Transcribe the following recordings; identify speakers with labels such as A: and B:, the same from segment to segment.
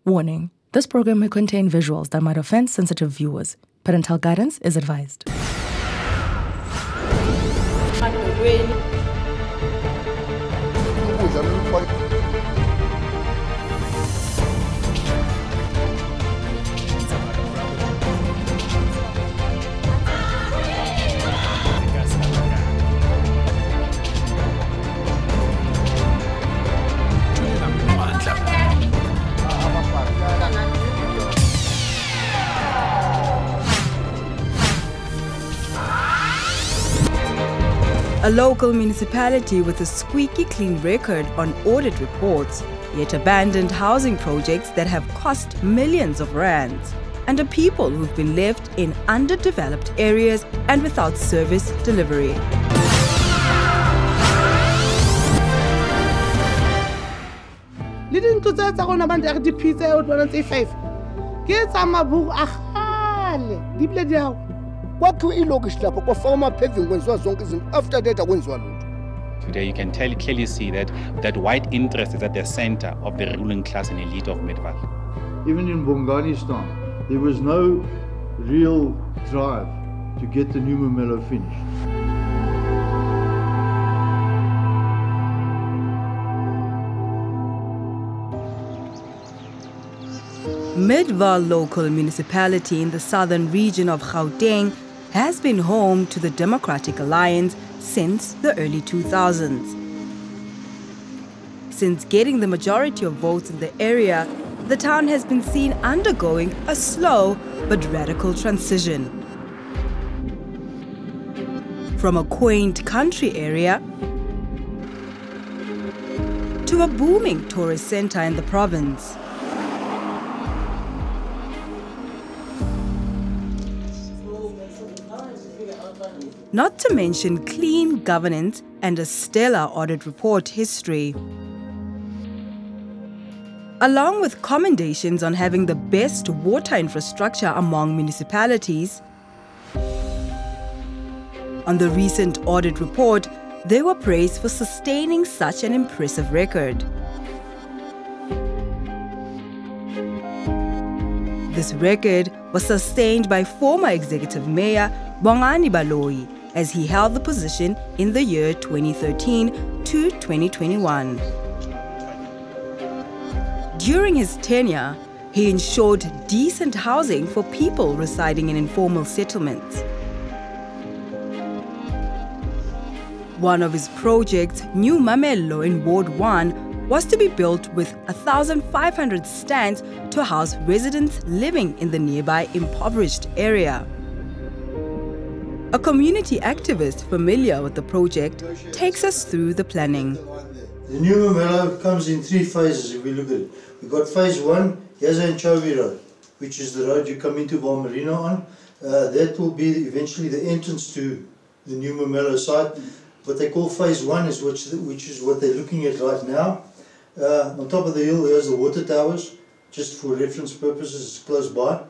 A: Warning: this program may contain visuals that might offend sensitive viewers. Parental guidance is advised. A local municipality with a squeaky clean record on audit reports, yet abandoned housing projects that have cost millions of rands, and a people who've been left in underdeveloped areas and without service delivery.
B: Today you can clearly see that white interest is at the center of the ruling class and elite of Midvaal.
C: Even in Bongani there was no real drive to get the new Mamelo finished.
D: Midvaal Local Municipality in the southern region of Gauteng has been home to the Democratic Alliance since the early 2000s. Since getting the majority of votes in the area, the town has been seen undergoing a slow but radical transition. From a quaint country area to a booming tourist center in the province. Not to mention clean governance and a stellar audit report history. Along with commendations on having the best water infrastructure among municipalities, on the recent audit report, they were praised for sustaining such an impressive record. This record was sustained by former Executive Mayor Bongani Baloyi, as he held the position in the year 2013 to 2021. During his tenure, he ensured decent housing for people residing in informal settlements. One of his projects, New Mamelo in Ward 1, was to be built with 1,500 stands to house residents living in the nearby impoverished area. A community activist familiar with the project takes us through the planning.
C: The new Mamelo comes in 3 phases if we look at it. We've got phase 1, Yaza and Chowi Road, which is the road you come into Valmarino on. That will be eventually the entrance to the new Mamelo site. What they call phase 1 is which is what they're looking at right now. On top of the hill, there's the water towers, just for reference purposes, it's close by.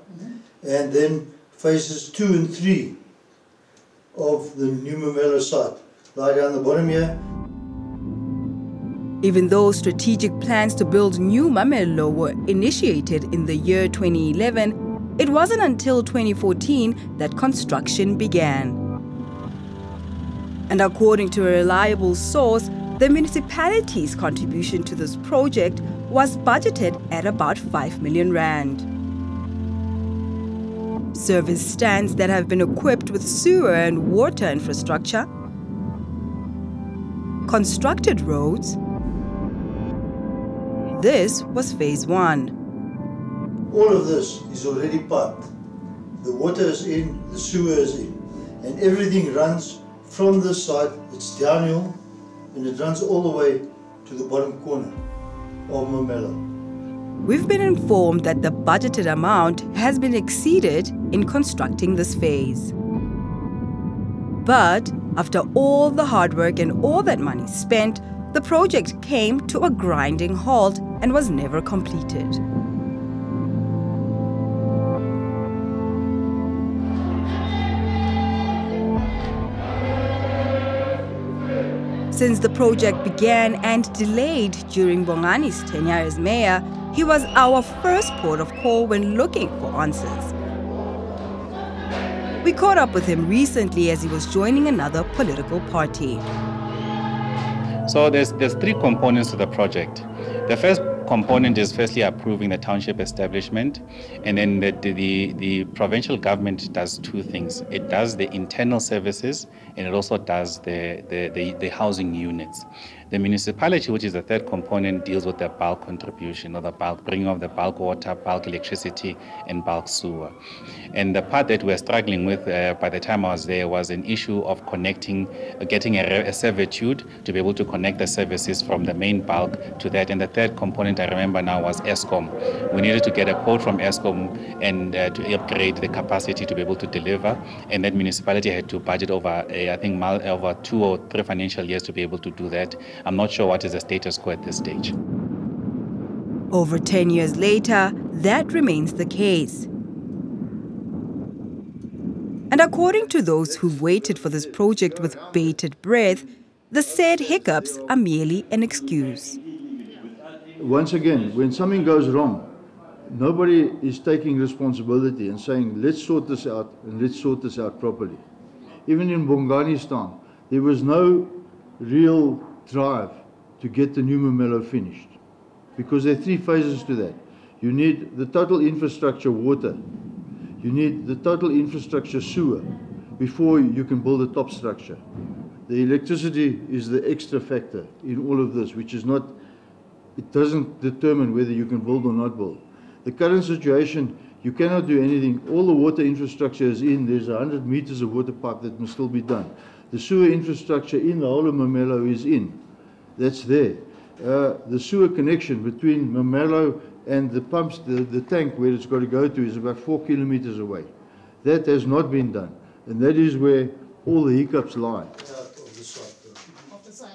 C: And then phases 2 and 3 of the new Mamelo site, lie down the bottom here.
D: Even though strategic plans to build New Mamelo were initiated in the year 2011, it wasn't until 2014 that construction began. And according to a reliable source, the municipality's contribution to this project was budgeted at about 5 million rand. Service stands that have been equipped with sewer and water infrastructure, constructed roads. This was phase 1.
C: All of this is already piped. The water is in, the sewer is in, and everything runs from this site. It's downhill, and it runs all the way to the bottom corner of Mamelo.
D: We've been informed that the budgeted amount has been exceeded in constructing this phase. But after all the hard work and all that money spent, the project came to a grinding halt and was never completed. Since the project began and delayed during Bongani's tenure as mayor,
A: He was our first port of call when looking for answers. We caught up with him recently as he was joining another political party.
B: So there's three components to the project. The first component is firstly approving the township establishment, and then the provincial government does two things. It does the internal services, and it also does the housing units. The municipality, which is the third component, deals with the bulk contribution, or the bulk bringing of the bulk water, bulk electricity, and bulk sewer. And the part that we're struggling with by the time I was there was an issue of getting a servitude to be able to connect the services from the main bulk to that. And the third component I remember now was Eskom. We needed to get a quote from Eskom and to upgrade the capacity to be able to deliver. And that municipality had to budget over 2 or 3 financial years to be able to do that. I'm not sure what is the status quo at this stage.
A: Over 10 years later, that remains the case. And according to those who've waited for this project with bated breath, the said hiccups are merely an excuse.
C: Once again, when something goes wrong, nobody is taking responsibility and saying, let's sort this out and let's sort this out properly. Even in Bongani, there was no real drive to get the new Mamelo finished, because there are 3 phases to that. You need the total infrastructure water, you need the total infrastructure sewer before you can build a top structure. The electricity is the extra factor in all of this, which is not, it doesn't determine whether you can build or not build. The current situation, you cannot do anything. All the water infrastructure is in. There's 100 meters of water pipe that must still be done. The sewer infrastructure in the whole of Mamelo is in. That's there. The sewer connection between Mamelo and the pumps, the tank where it's got to go to, is about 4 kilometers away. That has not been done. And that is where all the hiccups lie.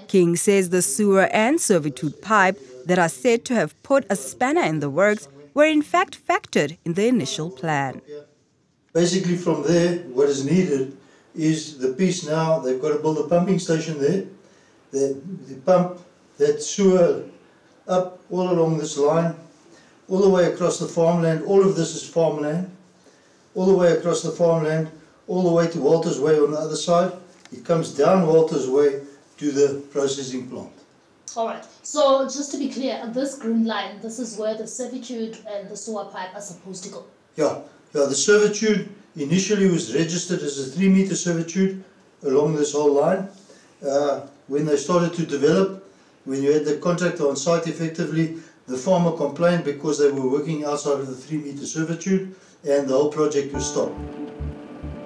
A: King says the sewer and servitude pipe that are said to have put a spanner in the works were in fact factored in the initial plan.
C: Basically from there, what is needed is the piece now. They've got to build a pumping station there. They pump that sewer up all along this line, all the way across the farmland. All of this is farmland. All the way across the farmland, all the way to Walter's Way on the other side. It comes down Walter's Way to the processing plant.
E: All right. So just to be clear, this green line, this is where the servitude and the sewer pipe are supposed to go.
C: Yeah. The servitude initially was registered as a 3-meter servitude along this whole line. When they started to develop, when you had the contractor on site effectively, the farmer complained because they were working outside of the 3-meter servitude, and the whole project was stopped.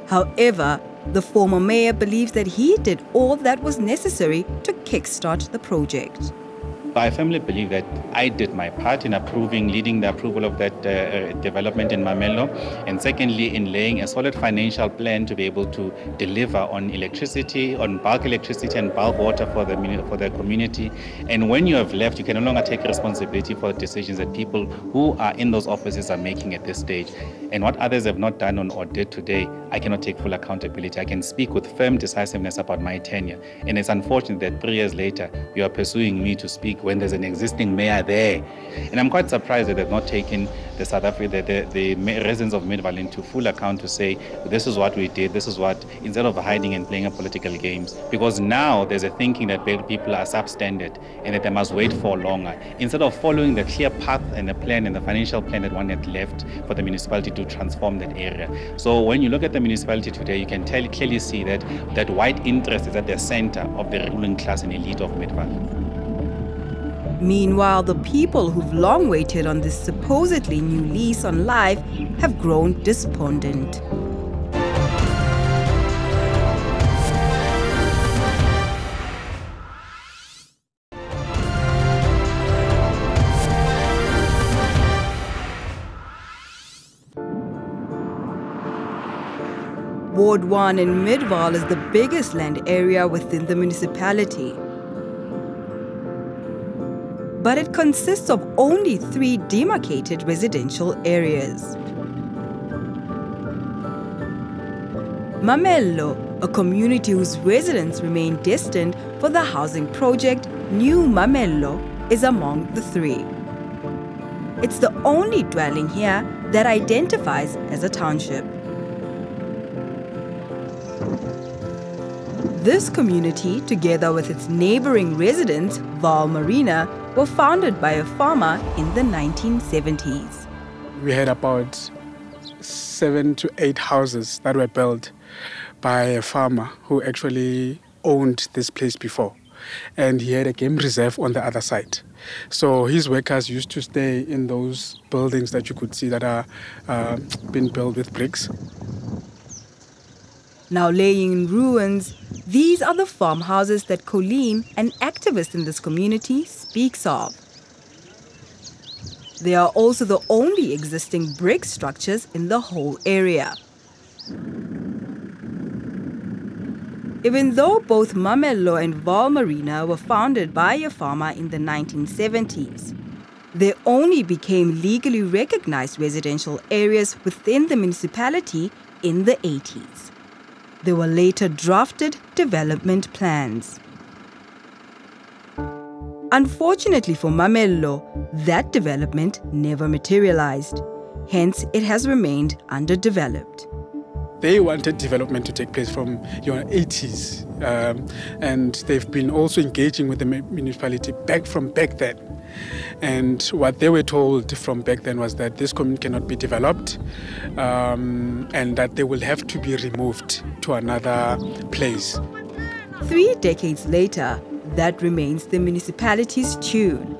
A: However, the former mayor believes that he did all that was necessary to kickstart the project.
B: I firmly believe that I did my part in leading the approval of that development in Mamelo, and secondly in laying a solid financial plan to be able to deliver on electricity, on bulk electricity and bulk water for the community. And when you have left, you can no longer take responsibility for the decisions that people who are in those offices are making at this stage. And what others have not done or did today, I cannot take full accountability. I can speak with firm decisiveness about my tenure. And it's unfortunate that 3 years later, you are pursuing me to speak when there's an existing mayor there. And I'm quite surprised that they've not taken the South Africa, the residents of Midvaal into full account to say, this is what we did, this is what, instead of hiding and playing political games. Because now there's a thinking that people are substandard and that they must wait for longer, instead of following the clear path and the plan and the financial plan that one had left for the municipality to transform that area. So when you look at the municipality today, you can clearly see that white interest is at the center of the ruling class and elite of Midvaal.
A: Meanwhile, the people who've long waited on this supposedly new lease on life have grown despondent. Ward 1 in Midvaal is the biggest land area within the municipality. But it consists of only 3 demarcated residential areas. Mamelo, a community whose residents remain destined for the housing project New Mamelo, is among the 3. It's the only dwelling here that identifies as a township. This community, together with its neighboring residents, Vaal Marina, were founded by a farmer in the 1970s.
F: We had about 7 to 8 houses that were built by a farmer who actually owned this place before. And he had a game reserve on the other side. So his workers used to stay in those buildings that you could see that are been built with bricks.
A: Now laying in ruins, these are the farmhouses that Colleen, an activist in this community, speaks of. They are also the only existing brick structures in the whole area. Even though both Mamello and Vaal Marina were founded by a farmer in the 1970s, they only became legally recognized residential areas within the municipality in the 80s. There were later drafted development plans. Unfortunately for Mamello, that development never materialized. Hence, it has remained underdeveloped.
F: They wanted development to take place from the 80s, and they've been also engaging with the municipality back then. And what they were told from back then was that this community cannot be developed, and that they will have to be removed to another place.
A: 3 decades later, that remains the municipality's tune.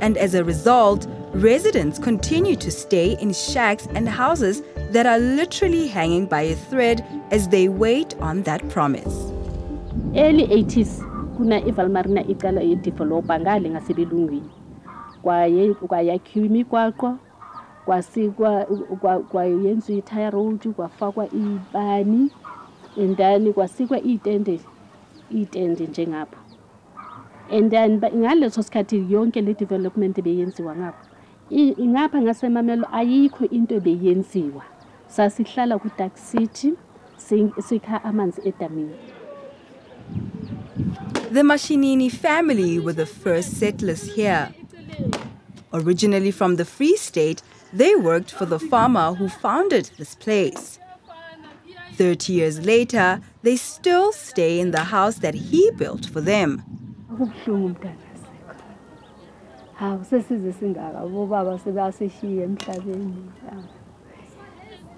A: And as a result, residents continue to stay in shacks and houses that are literally hanging by a thread as they wait on that promise.
G: Early 80s, kuna Midvaal Marina iqala idevelopa ngale ngasebelungwini. Kwayakhiwa imigwaqo, kwayenziwa i-tire road, kwafakwa ibani, and then kwasikwa itende njengapho. And then ngaleso sikhathi yonke le development beyenziwa ngapho. Ngapha ngaseMamello ayikho into beyenziwa. Sasihlala ku Dark City, sikha amanzi edamini.
A: The Mashinini family were the first settlers here. Originally from the Free State, they worked for the farmer who founded this place. 30 years later, they still stay in the house that he built for them.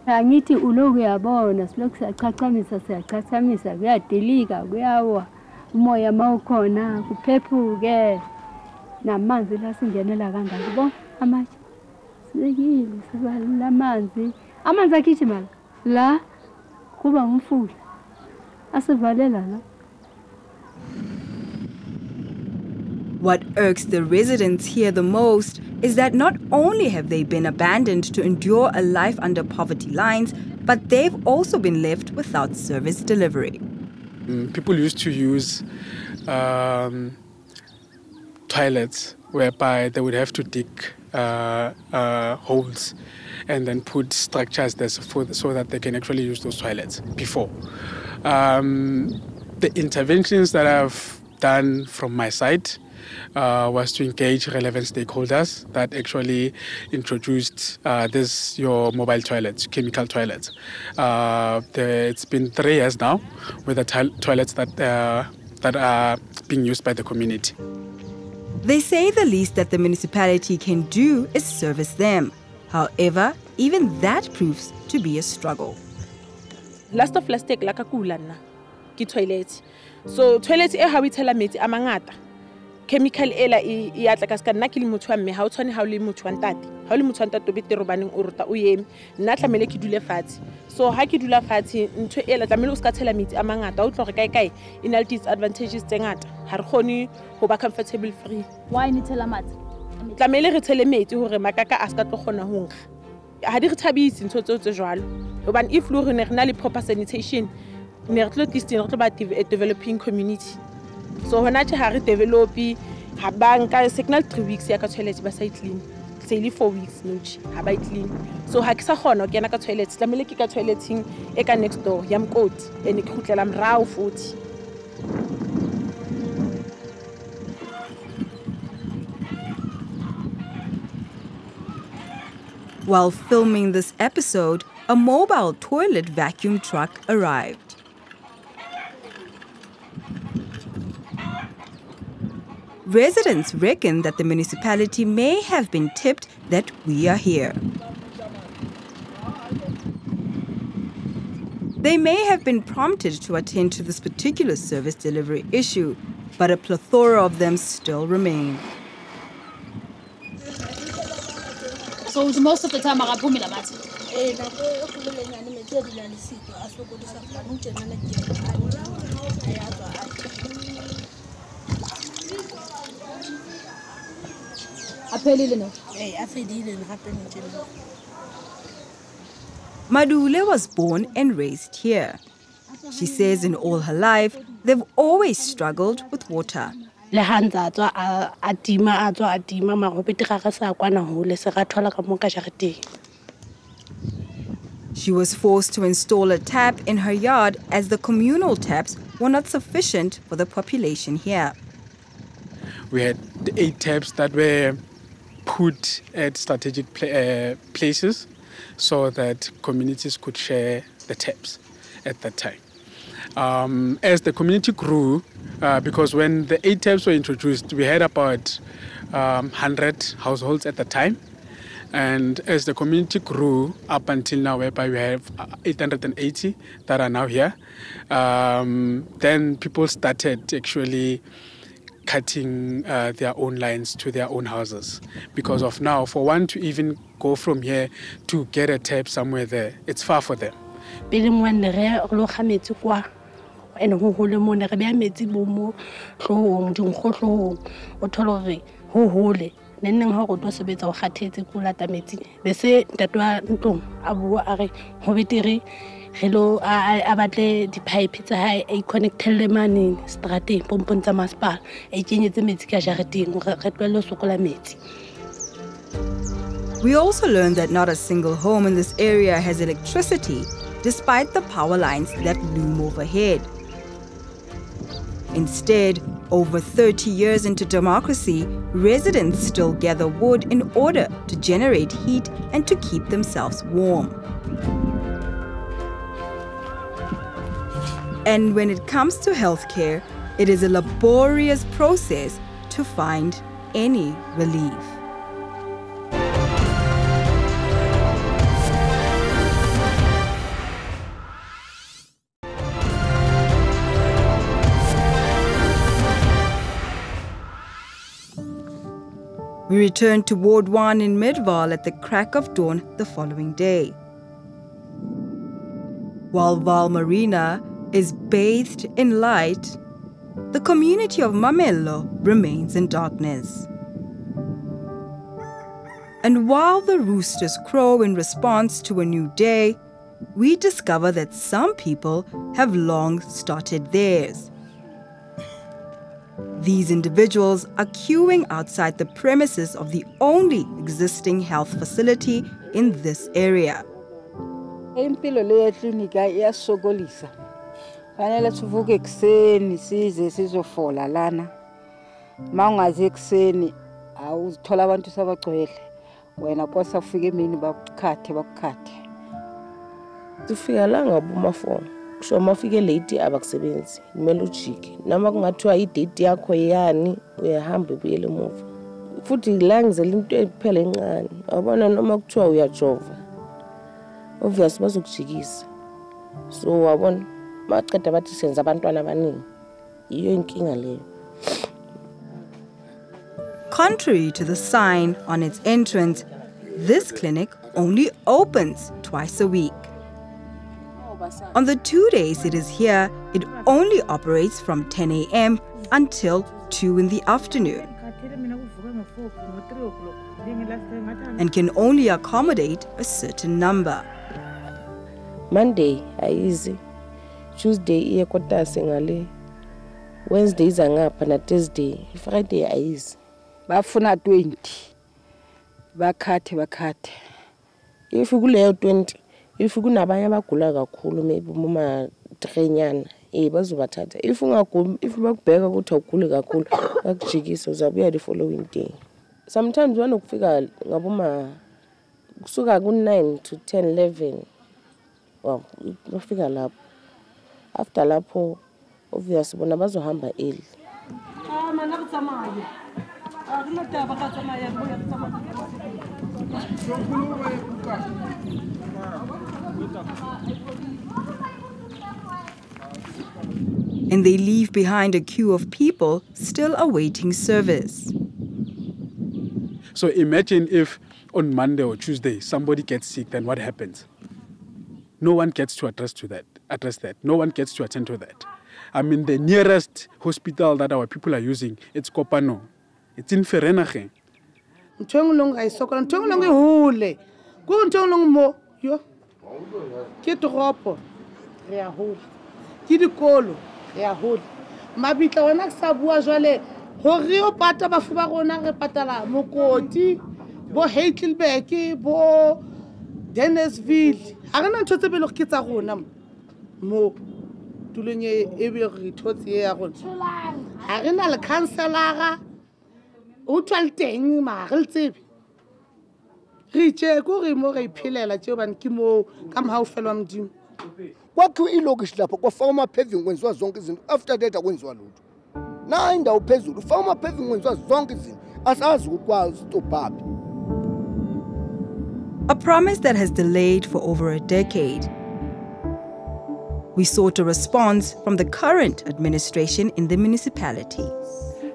G: Angithi ulo uyabona silokhu siyachachamisa kuyadelika kuyawa umoya mawukhona kuphephuke namanzi la singenela kangaka bo amatshe sikile sibalula amanzi akhithi la kuba umfula asivalela la.
A: What irks the residents here the most is that not only have they been abandoned to endure a life under poverty lines, but they've also been left without service delivery.
F: People used to use toilets whereby they would have to dig holes and then put structures there so that they can actually use those toilets before. The interventions that I've done from my side was to engage relevant stakeholders that actually introduced your mobile toilets, chemical toilets. It's been 3 years now with the toilets that are being used by the community.
A: They say the least that the municipality can do is service them. However, even that proves to be a struggle.
H: Last of last take laka kulana ki toilet. So toilet ha we tela metsi a mangata. Chemical ela ya tla ka ska nna ke le motho wa mme ha o tshwane ha o le motho wa ntate. Ha o le motho wa ntate o betero baneng o ruta o yeme. Nna tlamele ke dule fatshe. So ha ke dula fatshe ntho ela tlamele o ska tshela metsi a mangata o tlo re kae ina le disadvantages tse ngata. Ha re khone ho ba comfortable free.
E: Why ni tshela matsi?
H: Tlamele re tshele metsi hore makaka a ska tlo khona ho nkga. Ha di re thabisi ntho tse jwalo. Hobane if lo re ne re na le proper sanitation ne re tlo tlo ba a developing community. So hona tse ha re develop ha banka signal 3 weeks ya ka toilet ba sa clean. Say 4 weeks no ha ba clean. So ha ke sa khona ho kena ka toilet tlamele ke ka toileting e ka next door ya mkoti ene ke khutlela mrao futhi.
A: While filming this episode, a mobile toilet vacuum truck arrived. Residents reckon that the municipality may have been tipped that we are here. They may have been prompted to attend to this particular service delivery issue, but a plethora of them still remain.
E: So most of the time, I go
A: Madule was born and raised here. She says in all her life, they've always struggled with water.
G: She
A: was forced to install a tap in her yard as the communal taps were not sufficient for the population here.
F: We had 8 taps that were put at strategic places so that communities could share the taps at that time. As the community grew, because when the 8 taps were introduced, we had about 100 households at the time. And as the community grew up until now, whereby we have 880 that are now here, then people started actually cutting their own lines to their own houses. Because of now, for one to even go from here to get a tap somewhere there, it's far for them.
G: Neneng ha go tlo sebetsa o kgathetse go lata metsi bese ntatwa ntlong a bua a re ho betere hello a batle di pipe tsa hae a connectele mane strateng pompong tsa masepala a kenyetse metsi ka jareteng re tlwele sokola metsi.
A: We also learned that not a single home in this area has electricity, despite the power lines that loom overhead. Instead, over 30 years into democracy, residents still gather wood in order to generate heat and to keep themselves warm. And when it comes to healthcare, it is a laborious process to find any relief. We returned to Ward 1 in Midvaal at the crack of dawn the following day. While Vaal Marina is bathed in light, the community of Mamello remains in darkness. And while the roosters crow in response to a new day, we discover that some people have long started theirs. These individuals are queuing outside the premises of the only existing health facility in this area.
I: Impilo le klinika iyasogolisa. Fanele sivuke ekseni size sizofola lana. Mawungazi ekseni awuzithola abantu sabagcwele. Wena kosa ufike emini bakukhathe.
J: Sifika la ngabuma phone. Kusho mafike late abakusebenzi kumele ujike noma kungathiwa idate yakho yani uyahamba ubuyele emuva futhi la ngizela into ephela encane abona noma kuthiwa uyajova obviously bazokujikisa so wabona maqeda bathi senza abantwana abaningi iyo inkinga leyo.
A: Contrary to the sign on its entrance, this clinic only opens twice a week. On the 2 days it is here, it only operates from 10 a.m. until 2 in the afternoon and can only accommodate a certain number.
J: Monday easy, Tuesday iyekotase ngale, Wednesday izangapha na Thursday, Friday easy.
I: Bafuna 20. Bakhathe.
J: If kuleyo 20 if kunabanye abagula kakhulu maybe uma 3 nyana bazobathatha if bakubheka ukuthi awugule kakhulu bakujikisa uzabuya the following day. Sometimes wanokufika ngaboma kusuka ku-9 to 10, 11. Well, bafika lapho. After lapho, obviously, bona bazohamba early.
A: And they leave behind a queue of people still awaiting service.
F: So imagine if on Monday or Tuesday somebody gets sick, then what happens? No one gets to address that. No one gets to attend to that. I mean, the nearest hospital that our people are using, it's Kopano. It's in Vereeniging.
K: Mabitla wana ke sa bua jwale hore o pata bafu ba rona re patala Mokoti bo Heidelberg bo Dennisville ha rena ntho tse belo ke tsa rona mo tulong e be re thotse ya rona ha rena le councilor o tswal teng ma re tsebe re tse go re mo re iphelela tse ban ke mo ka mha o felwa modimo
L: kwakhiwa ilokishi lapho kwafaka ama-paving kwenziwa zonke izinto after that akwenziwa lutho na indawo phezulu ufaka ama-paving kwenziwa zonke izinto asazi ukuthi kwastophapi.
A: A promise that has delayed for over a decade. We sought a response from the current administration in the municipality.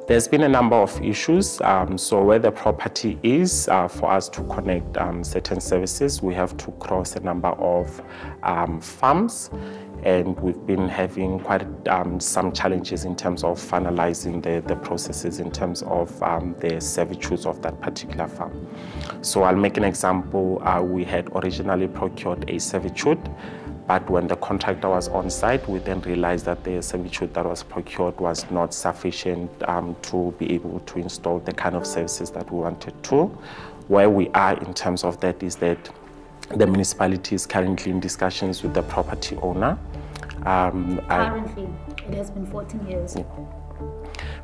M: There's been a number of issues. So where the property is, for us to connect certain services, we have to cross a number of farms. And we've been having quite some challenges in terms of finalizing the processes in terms of the servitudes of that particular farm. So I'll make an example. We had originally procured a servitude, but when the contractor was on site, we then realized that the servitude that was procured was not sufficient to be able to install the kind of services that we wanted to. Where we are in terms of that is that the municipality is currently in discussions with the property owner.
E: Currently, it has been 14 years.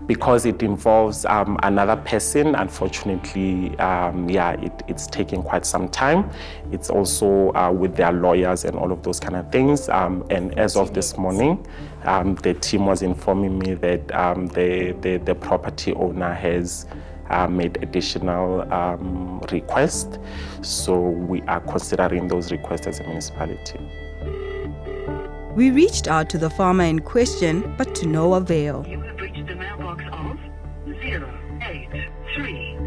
M: Because it involves another person, unfortunately, it's taking quite some time. It's also with their lawyers and all of those kind of things. And as of this morning, the team was informing me that the property owner has made additional requests. So we are considering those requests as a municipality.
A: We reached out to the farmer in question, but to no avail.
N: You have reached the mailbox of 083.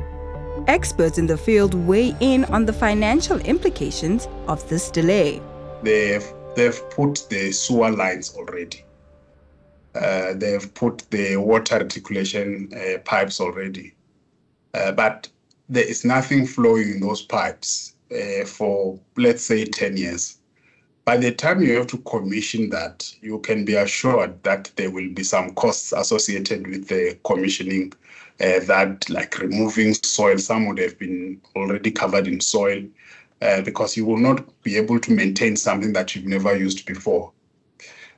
A: Experts in the field weigh in on the financial implications of this delay.
O: They've put the sewer lines already. They've put the water reticulation pipes already. But there is nothing flowing in those pipes for, let's say, 10 years. By the time you have to commission that, you can be assured that there will be some costs associated with the commissioning, that like removing soil, some would have been already covered in soil, because you will not be able to maintain something that you've never used before.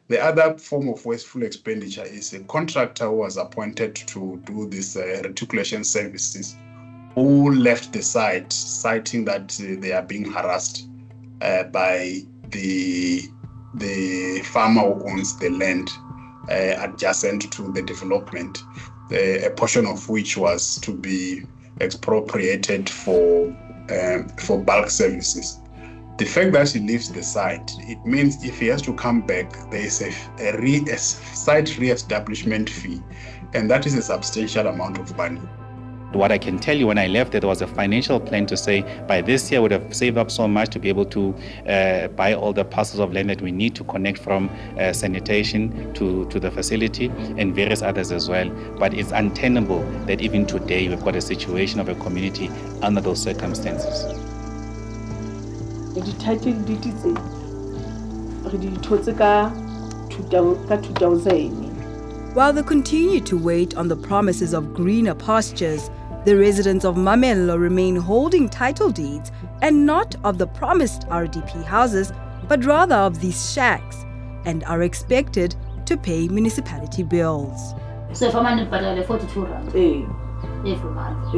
O: The other form of wasteful expenditure is a contractor who was appointed to do this reticulation services, who left the site, citing that they are being harassed by the farmer who owns the land adjacent to the development, a portion of which was to be expropriated for bulk services. The fact that he leaves the site, it means if he has to come back, there is a site re-establishment fee, and that is a substantial amount of money.
B: What I can tell you, when I left, there was a financial plan to say by this year I would have saved up so much to be able to buy all the parcels of land that we need to connect from sanitation to the facility and various others as well. But it's untenable that even today we've got a situation of a community under those circumstances.
H: The title deed is ka 2000.
A: While they continue to wait on the promises of greener pastures, the residents of Mamello remain holding title deeds, and not of the promised RDP houses, but rather of these shacks, and are expected to pay municipality bills.
E: So if I'm 42 rand. For month.